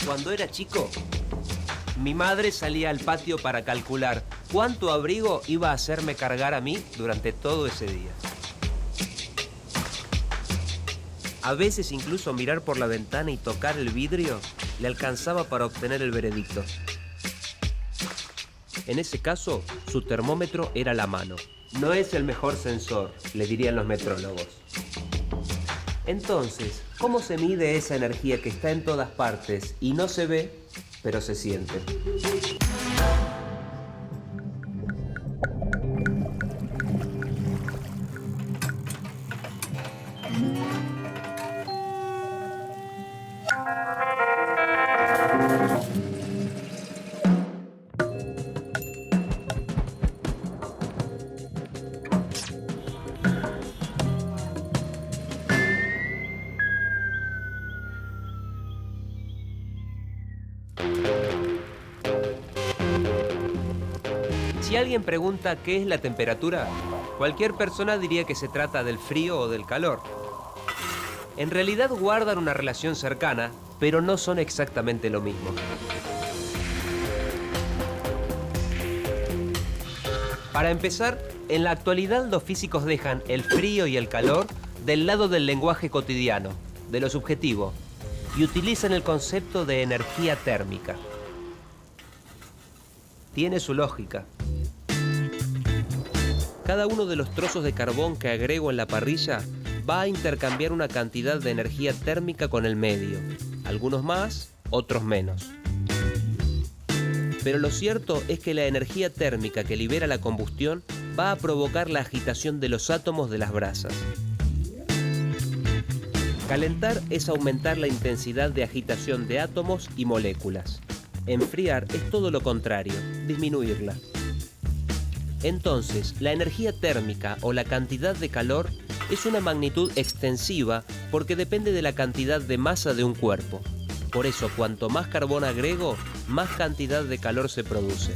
Cuando era chico, mi madre salía al patio para calcular cuánto abrigo iba a hacerme cargar a mí durante todo ese día. A veces incluso mirar por la ventana y tocar el vidrio le alcanzaba para obtener el veredicto. En ese caso, su termómetro era la mano. No es el mejor sensor, le dirían los metrólogos. Entonces, ¿cómo se mide esa energía que está en todas partes y no se ve, pero se siente? Si alguien pregunta qué es la temperatura, cualquier persona diría que se trata del frío o del calor. En realidad guardan una relación cercana, pero no son exactamente lo mismo. Para empezar, en la actualidad los físicos dejan el frío y el calor del lado del lenguaje cotidiano, de lo subjetivo, y utilizan el concepto de energía térmica. Tiene su lógica. Cada uno de los trozos de carbón que agrego en la parrilla va a intercambiar una cantidad de energía térmica con el medio, algunos más, otros menos. Pero lo cierto es que la energía térmica que libera la combustión va a provocar la agitación de los átomos de las brasas. Calentar es aumentar la intensidad de agitación de átomos y moléculas. Enfriar es todo lo contrario, disminuirla. Entonces, la energía térmica o la cantidad de calor es una magnitud extensiva porque depende de la cantidad de masa de un cuerpo. Por eso, cuanto más carbón agrego, más cantidad de calor se produce.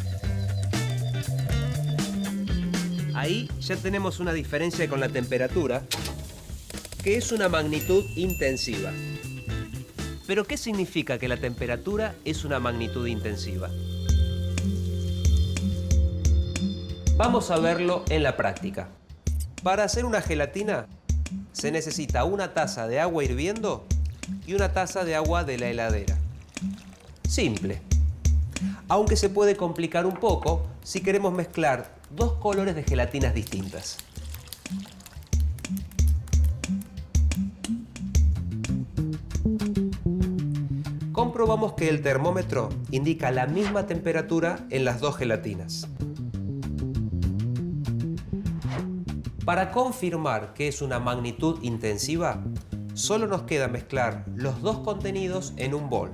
Ahí ya tenemos una diferencia con la temperatura, que es una magnitud intensiva. ¿Pero qué significa que la temperatura es una magnitud intensiva? Vamos a verlo en la práctica. Para hacer una gelatina se necesita una taza de agua hirviendo y una taza de agua de la heladera. Simple. Aunque se puede complicar un poco si queremos mezclar dos colores de gelatinas distintas. Comprobamos que el termómetro indica la misma temperatura en las dos gelatinas. Para confirmar que es una magnitud intensiva, solo nos queda mezclar los dos contenidos en un bol.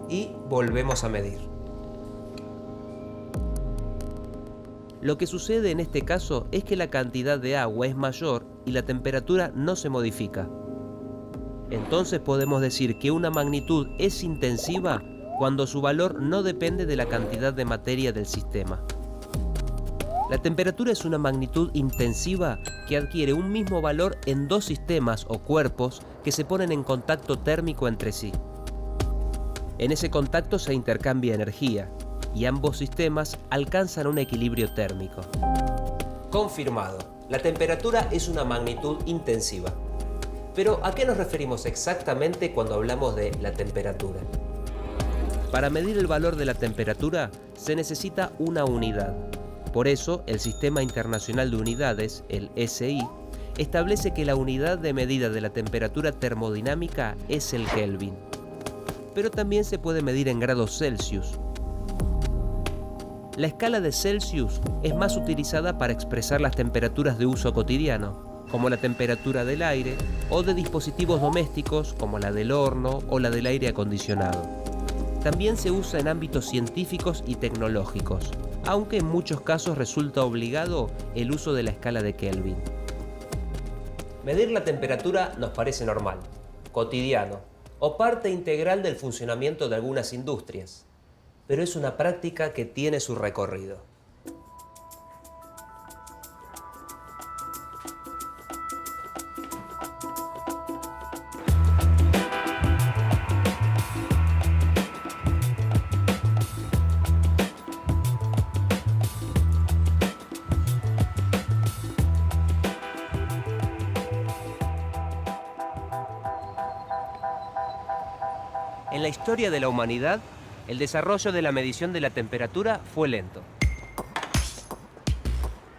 Y volvemos a medir. Lo que sucede en este caso es que la cantidad de agua es mayor y la temperatura no se modifica. Entonces podemos decir que una magnitud es intensiva cuando su valor no depende de la cantidad de materia del sistema. La temperatura es una magnitud intensiva que adquiere un mismo valor en dos sistemas o cuerpos que se ponen en contacto térmico entre sí. En ese contacto se intercambia energía y ambos sistemas alcanzan un equilibrio térmico. Confirmado, la temperatura es una magnitud intensiva. Pero ¿a qué nos referimos exactamente cuando hablamos de la temperatura? Para medir el valor de la temperatura se necesita una unidad. Por eso, el Sistema Internacional de Unidades, el SI, establece que la unidad de medida de la temperatura termodinámica es el Kelvin. Pero también se puede medir en grados Celsius. La escala de Celsius es más utilizada para expresar las temperaturas de uso cotidiano, como la temperatura del aire, o de dispositivos domésticos, como la del horno o la del aire acondicionado. También se usa en ámbitos científicos y tecnológicos, aunque en muchos casos resulta obligado el uso de la escala de Kelvin. Medir la temperatura nos parece normal, cotidiano, o parte integral del funcionamiento de algunas industrias, pero es una práctica que tiene su recorrido. la historia de la humanidad, el desarrollo de la medición de la temperatura fue lento.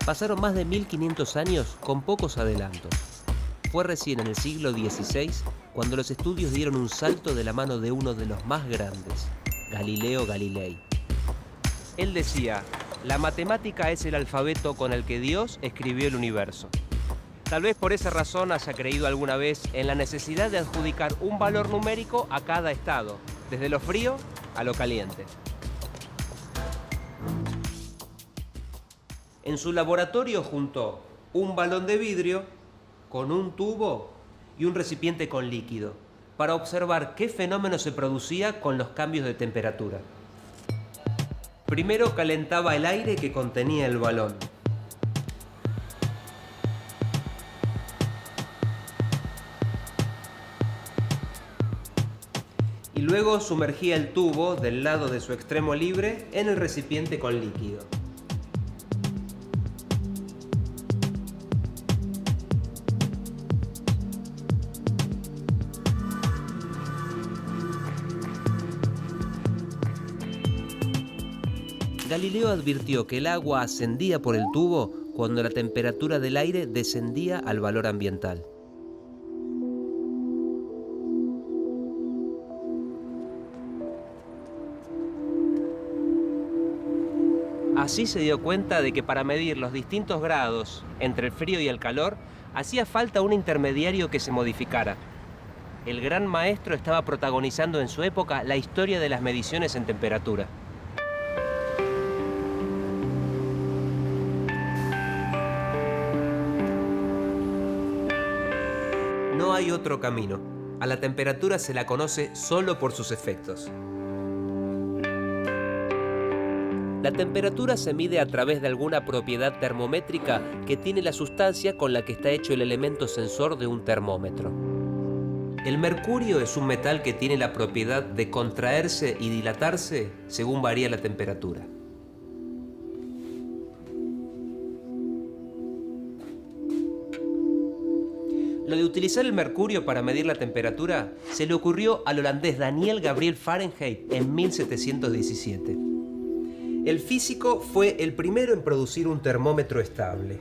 Pasaron más de 1500 años con pocos adelantos. Fue recién en el siglo XVI cuando los estudios dieron un salto de la mano de uno de los más grandes, Galileo Galilei. Él decía: la matemática es el alfabeto con el que Dios escribió el universo. Tal vez por esa razón haya creído alguna vez en la necesidad de adjudicar un valor numérico a cada estado, desde lo frío a lo caliente. En su laboratorio juntó un balón de vidrio con un tubo y un recipiente con líquido para observar qué fenómeno se producía con los cambios de temperatura. Primero calentaba el aire que contenía el balón. Y luego sumergía el tubo del lado de su extremo libre en el recipiente con líquido. Galileo advirtió que el agua ascendía por el tubo cuando la temperatura del aire descendía al valor ambiental. Así se dio cuenta de que para medir los distintos grados entre el frío y el calor, hacía falta un intermediario que se modificara. El gran maestro estaba protagonizando en su época la historia de las mediciones en temperatura. No hay otro camino. A la temperatura se la conoce solo por sus efectos. La temperatura se mide a través de alguna propiedad termométrica que tiene la sustancia con la que está hecho el elemento sensor de un termómetro. El mercurio es un metal que tiene la propiedad de contraerse y dilatarse según varía la temperatura. Lo de utilizar el mercurio para medir la temperatura se le ocurrió al holandés Daniel Gabriel Fahrenheit en 1717. El físico fue el primero en producir un termómetro estable.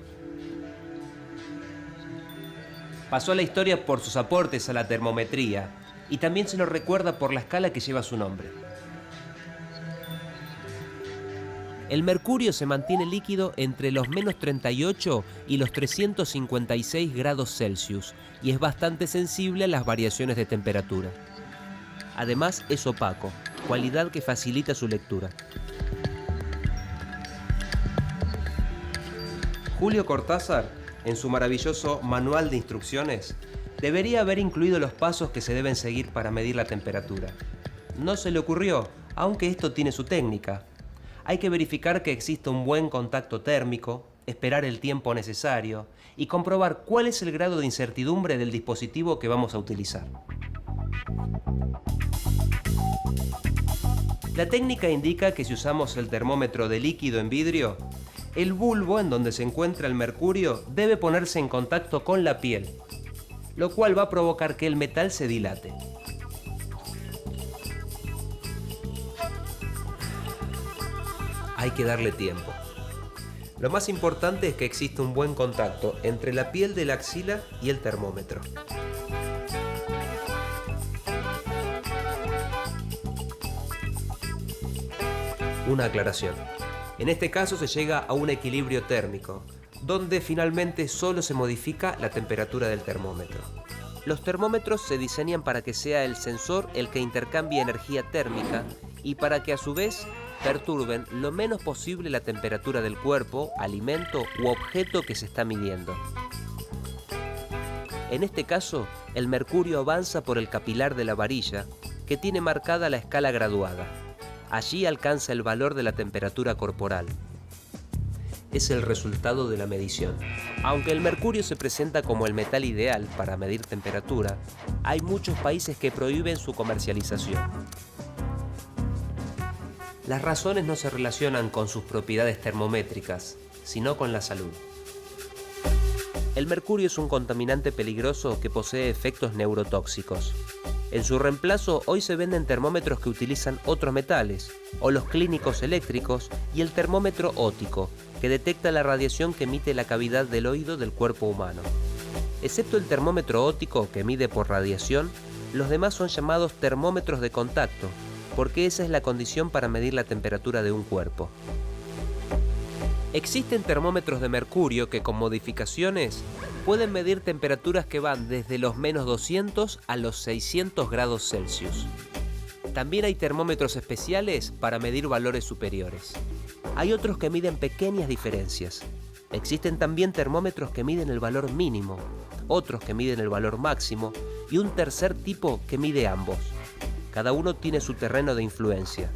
Pasó a la historia por sus aportes a la termometría y también se lo recuerda por la escala que lleva su nombre. El mercurio se mantiene líquido entre los -38 y los 356 grados Celsius y es bastante sensible a las variaciones de temperatura. Además es opaco, cualidad que facilita su lectura. Julio Cortázar, en su maravilloso Manual de Instrucciones, debería haber incluido los pasos que se deben seguir para medir la temperatura. No se le ocurrió, aunque esto tiene su técnica. Hay que verificar que exista un buen contacto térmico, esperar el tiempo necesario y comprobar cuál es el grado de incertidumbre del dispositivo que vamos a utilizar. La técnica indica que si usamos el termómetro de líquido en vidrio, el bulbo en donde se encuentra el mercurio debe ponerse en contacto con la piel, lo cual va a provocar que el metal se dilate. Hay que darle tiempo. Lo más importante es que exista un buen contacto entre la piel de la axila y el termómetro. Una aclaración. En este caso se llega a un equilibrio térmico, donde finalmente solo se modifica la temperatura del termómetro. Los termómetros se diseñan para que sea el sensor el que intercambie energía térmica y para que a su vez perturben lo menos posible la temperatura del cuerpo, alimento u objeto que se está midiendo. En este caso, el mercurio avanza por el capilar de la varilla, que tiene marcada la escala graduada. Allí alcanza el valor de la temperatura corporal. Es el resultado de la medición. Aunque el mercurio se presenta como el metal ideal para medir temperatura, hay muchos países que prohíben su comercialización. Las razones no se relacionan con sus propiedades termométricas, sino con la salud. El mercurio es un contaminante peligroso que posee efectos neurotóxicos. En su reemplazo, hoy se venden termómetros que utilizan otros metales, o los clínicos eléctricos y el termómetro óptico, que detecta la radiación que emite la cavidad del oído del cuerpo humano. Excepto el termómetro óptico, que mide por radiación, los demás son llamados termómetros de contacto, porque esa es la condición para medir la temperatura de un cuerpo. Existen termómetros de mercurio que, con modificaciones, pueden medir temperaturas que van desde los menos 200 a los 600 grados Celsius. También hay termómetros especiales para medir valores superiores. Hay otros que miden pequeñas diferencias. Existen también termómetros que miden el valor mínimo, otros que miden el valor máximo y un tercer tipo que mide ambos. Cada uno tiene su terreno de influencia.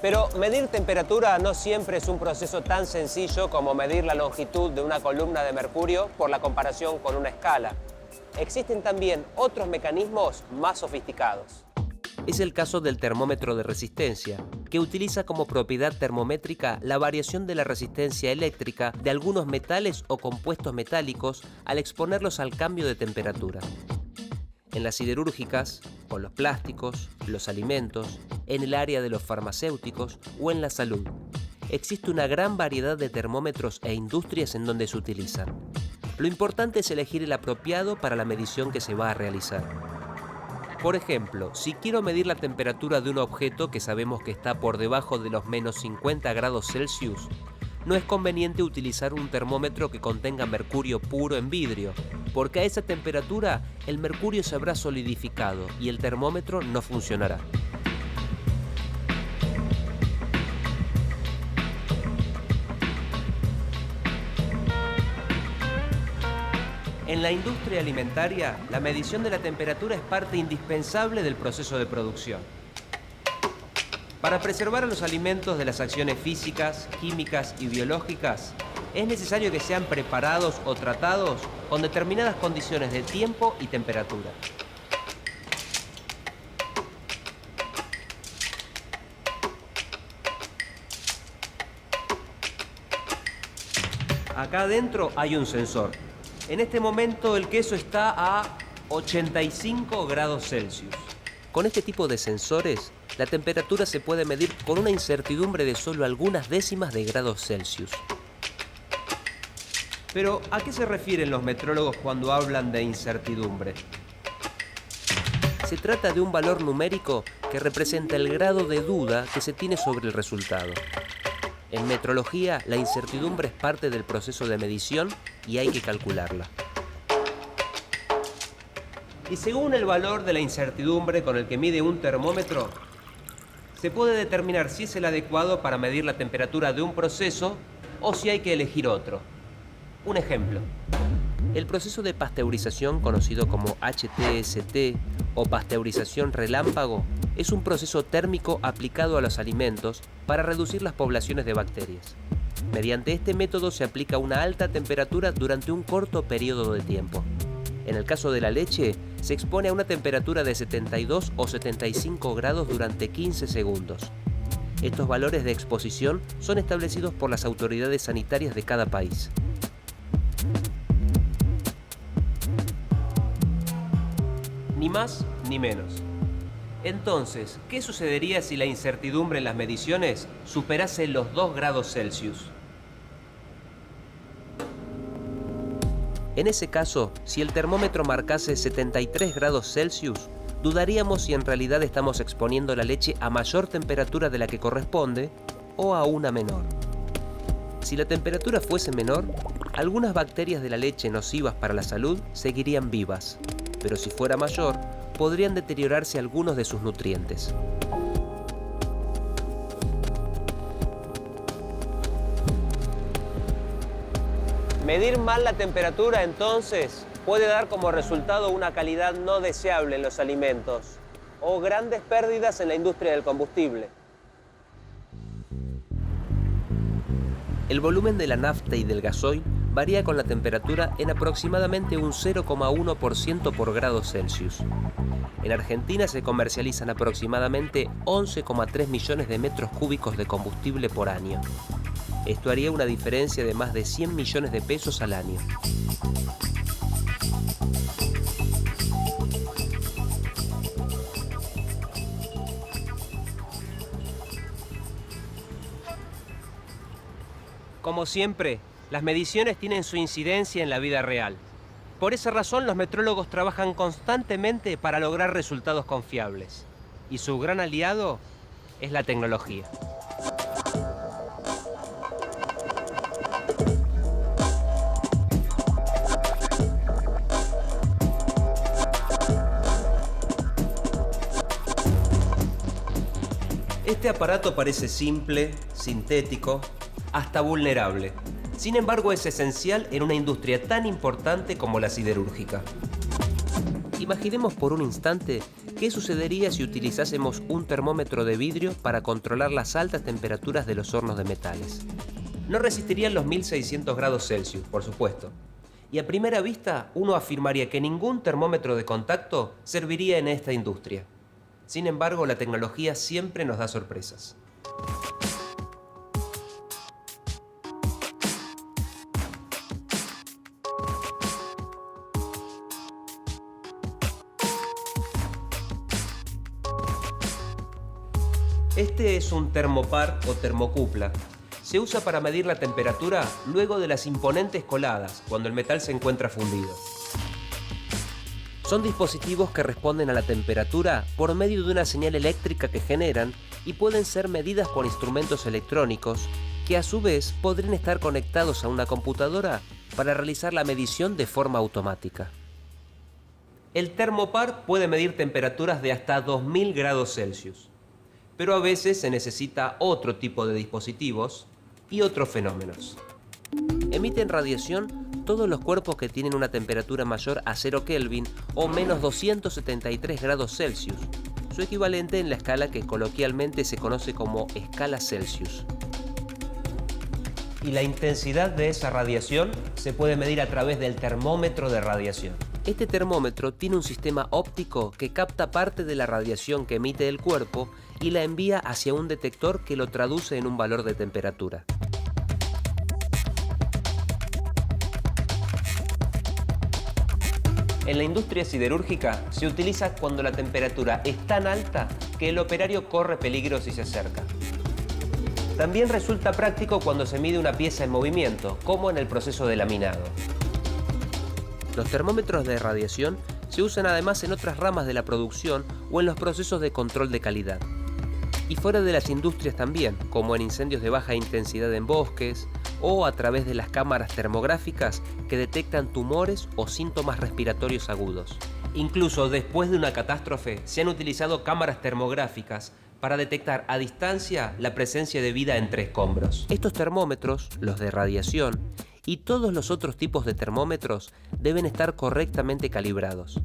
Pero medir temperatura no siempre es un proceso tan sencillo como medir la longitud de una columna de mercurio por la comparación con una escala. Existen también otros mecanismos más sofisticados. Es el caso del termómetro de resistencia, que utiliza como propiedad termométrica la variación de la resistencia eléctrica de algunos metales o compuestos metálicos al exponerlos al cambio de temperatura. En las siderúrgicas, con los plásticos, los alimentos, en el área de los farmacéuticos o en la salud. Existe una gran variedad de termómetros e industrias en donde se utilizan. Lo importante es elegir el apropiado para la medición que se va a realizar. Por ejemplo, si quiero medir la temperatura de un objeto que sabemos que está por debajo de los menos 50 grados Celsius, no es conveniente utilizar un termómetro que contenga mercurio puro en vidrio, porque a esa temperatura el mercurio se habrá solidificado y el termómetro no funcionará. En la industria alimentaria, la medición de la temperatura es parte indispensable del proceso de producción. Para preservar a los alimentos de las acciones físicas, químicas y biológicas, es necesario que sean preparados o tratados con determinadas condiciones de tiempo y temperatura. Acá adentro hay un sensor. En este momento el queso está a 85 grados Celsius. Con este tipo de sensores, la temperatura se puede medir con una incertidumbre de solo algunas décimas de grados Celsius. Pero, ¿a qué se refieren los metrólogos cuando hablan de incertidumbre? Se trata de un valor numérico que representa el grado de duda que se tiene sobre el resultado. En metrología, la incertidumbre es parte del proceso de medición y hay que calcularla. Y según el valor de la incertidumbre con el que mide un termómetro, se puede determinar si es el adecuado para medir la temperatura de un proceso o si hay que elegir otro. Un ejemplo. El proceso de pasteurización, conocido como HTST o pasteurización relámpago, es un proceso térmico aplicado a los alimentos para reducir las poblaciones de bacterias. Mediante este método se aplica una alta temperatura durante un corto periodo de tiempo. En el caso de la leche, se expone a una temperatura de 72 o 75 grados durante 15 segundos. Estos valores de exposición son establecidos por las autoridades sanitarias de cada país. Ni más ni menos. Entonces, ¿qué sucedería si la incertidumbre en las mediciones superase los 2 grados Celsius? En ese caso, si el termómetro marcase 73 grados Celsius, dudaríamos si en realidad estamos exponiendo la leche a mayor temperatura de la que corresponde o a una menor. Si la temperatura fuese menor, algunas bacterias de la leche nocivas para la salud seguirían vivas, pero si fuera mayor, podrían deteriorarse algunos de sus nutrientes. Medir mal la temperatura, entonces, puede dar como resultado una calidad no deseable en los alimentos o grandes pérdidas en la industria del combustible. El volumen de la nafta y del gasoil varía con la temperatura en aproximadamente un 0,1% por grado Celsius. En Argentina se comercializan aproximadamente 11,3 millones de metros cúbicos de combustible por año. Esto haría una diferencia de más de 100 millones de pesos al año. Como siempre, las mediciones tienen su incidencia en la vida real. Por esa razón, los metrólogos trabajan constantemente para lograr resultados confiables. Y su gran aliado es la tecnología. Este aparato parece simple, sintético, hasta vulnerable. Sin embargo, es esencial en una industria tan importante como la siderúrgica. Imaginemos por un instante qué sucedería si utilizásemos un termómetro de vidrio para controlar las altas temperaturas de los hornos de metales. No resistirían los 1600 grados Celsius, por supuesto. Y a primera vista, uno afirmaría que ningún termómetro de contacto serviría en esta industria. Sin embargo, la tecnología siempre nos da sorpresas. Este es un termopar o termocupla. Se usa para medir la temperatura luego de las imponentes coladas, cuando el metal se encuentra fundido. Son dispositivos que responden a la temperatura por medio de una señal eléctrica que generan y pueden ser medidas por instrumentos electrónicos que a su vez podrían estar conectados a una computadora para realizar la medición de forma automática. El termopar puede medir temperaturas de hasta 2000 grados Celsius, pero a veces se necesita otro tipo de dispositivos y otros fenómenos. Emiten radiación todos los cuerpos que tienen una temperatura mayor a 0 Kelvin o menos 273 grados Celsius, su equivalente en la escala que coloquialmente se conoce como escala Celsius. Y la intensidad de esa radiación se puede medir a través del termómetro de radiación. Este termómetro tiene un sistema óptico que capta parte de la radiación que emite el cuerpo y la envía hacia un detector que lo traduce en un valor de temperatura. En la industria siderúrgica se utiliza cuando la temperatura es tan alta que el operario corre peligro si se acerca. También resulta práctico cuando se mide una pieza en movimiento, como en el proceso de laminado. Los termómetros de radiación se usan además en otras ramas de la producción o en los procesos de control de calidad. Y fuera de las industrias también, como en incendios de baja intensidad en bosques o a través de las cámaras termográficas que detectan tumores o síntomas respiratorios agudos. Incluso después de una catástrofe se han utilizado cámaras termográficas para detectar a distancia la presencia de vida entre escombros. Estos termómetros, los de radiación, y todos los otros tipos de termómetros deben estar correctamente calibrados.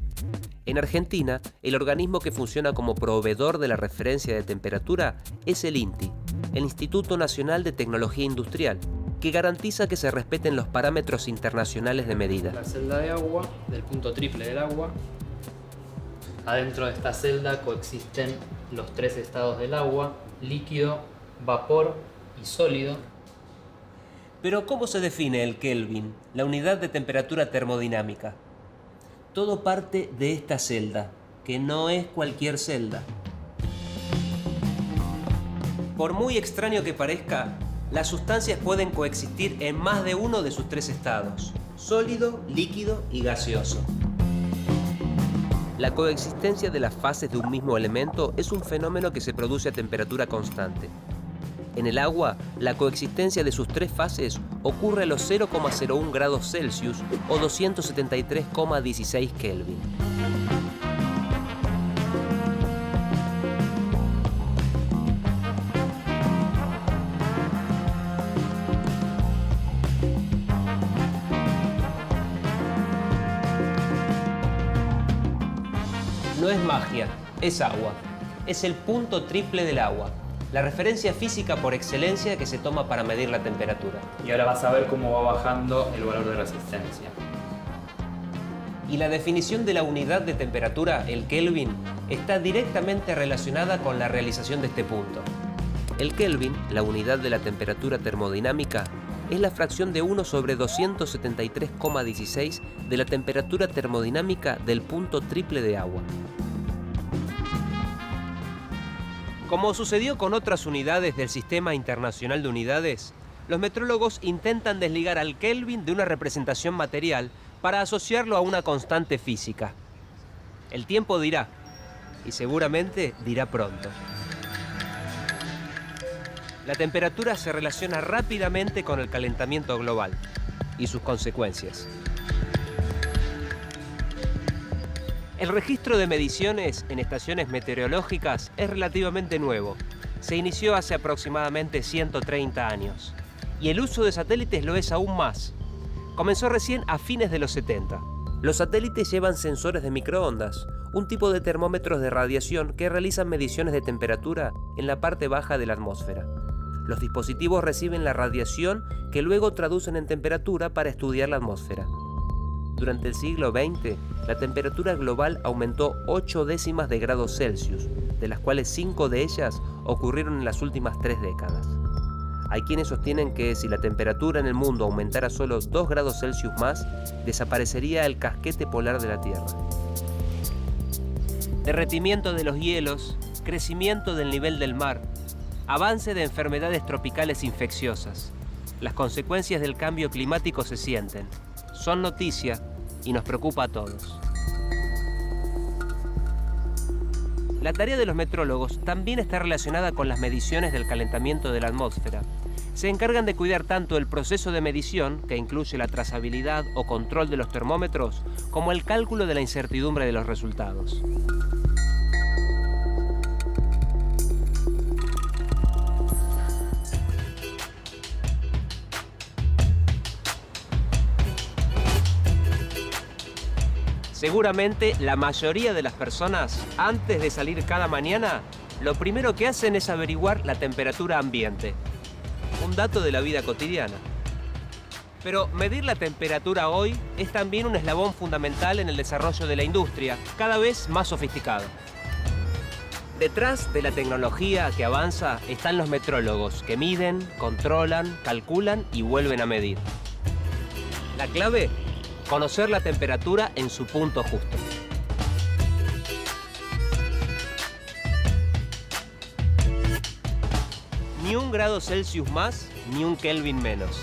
En Argentina, el organismo que funciona como proveedor de la referencia de temperatura es el INTI, el Instituto Nacional de Tecnología Industrial, que garantiza que se respeten los parámetros internacionales de medida. La celda de agua, del punto triple del agua. Adentro de esta celda coexisten los tres estados del agua: líquido, vapor y sólido. Pero ¿cómo se define el Kelvin, la unidad de temperatura termodinámica? Todo parte de esta celda, que no es cualquier celda. Por muy extraño que parezca, las sustancias pueden coexistir en más de uno de sus tres estados: sólido, líquido y gaseoso. La coexistencia de las fases de un mismo elemento es un fenómeno que se produce a temperatura constante. En el agua, la coexistencia de sus tres fases ocurre a los 0,01 grados Celsius o 273,16 Kelvin. No es magia, es agua. Es el punto triple del agua. la referencia física por excelencia que se toma para medir la temperatura. Y ahora vas a ver cómo va bajando el valor de resistencia. Y la definición de la unidad de temperatura, el Kelvin, está directamente relacionada con la realización de este punto. El Kelvin, la unidad de la temperatura termodinámica, es la fracción de 1 sobre 273,16 de la temperatura termodinámica del punto triple de agua. Como sucedió con otras unidades del Sistema Internacional de Unidades, los metrólogos intentan desligar al Kelvin de una representación material para asociarlo a una constante física. El tiempo dirá, y seguramente dirá pronto. La temperatura se relaciona rápidamente con el calentamiento global y sus consecuencias. El registro de mediciones en estaciones meteorológicas es relativamente nuevo. Se inició hace aproximadamente 130 años. Y el uso de satélites lo es aún más. Comenzó recién a fines de los 70. Los satélites llevan sensores de microondas, un tipo de termómetros de radiación que realizan mediciones de temperatura en la parte baja de la atmósfera. Los dispositivos reciben la radiación que luego traducen en temperatura para estudiar la atmósfera. Durante el siglo XX, la temperatura global aumentó 8 décimas de grados Celsius, de las cuales 5 de ellas ocurrieron en las últimas 3 décadas. Hay quienes sostienen que si la temperatura en el mundo aumentara solo 2 grados Celsius más, desaparecería el casquete polar de la Tierra. Derretimiento de los hielos, crecimiento del nivel del mar, avance de enfermedades tropicales infecciosas. Las consecuencias del cambio climático se sienten, son noticia y nos preocupa a todos. La tarea de los metrólogos también está relacionada con las mediciones del calentamiento de la atmósfera. Se encargan de cuidar tanto el proceso de medición, que incluye la trazabilidad o control de los termómetros, como el cálculo de la incertidumbre de los resultados. Seguramente la mayoría de las personas, antes de salir cada mañana, lo primero que hacen es averiguar la temperatura ambiente. Un dato de la vida cotidiana. Pero medir la temperatura hoy es también un eslabón fundamental en el desarrollo de la industria, cada vez más sofisticado. Detrás de la tecnología que avanza están los metrólogos, que miden, controlan, calculan y vuelven a medir. La clave: conocer la temperatura en su punto justo. Ni 1 grado Celsius más, ni 1 Kelvin menos.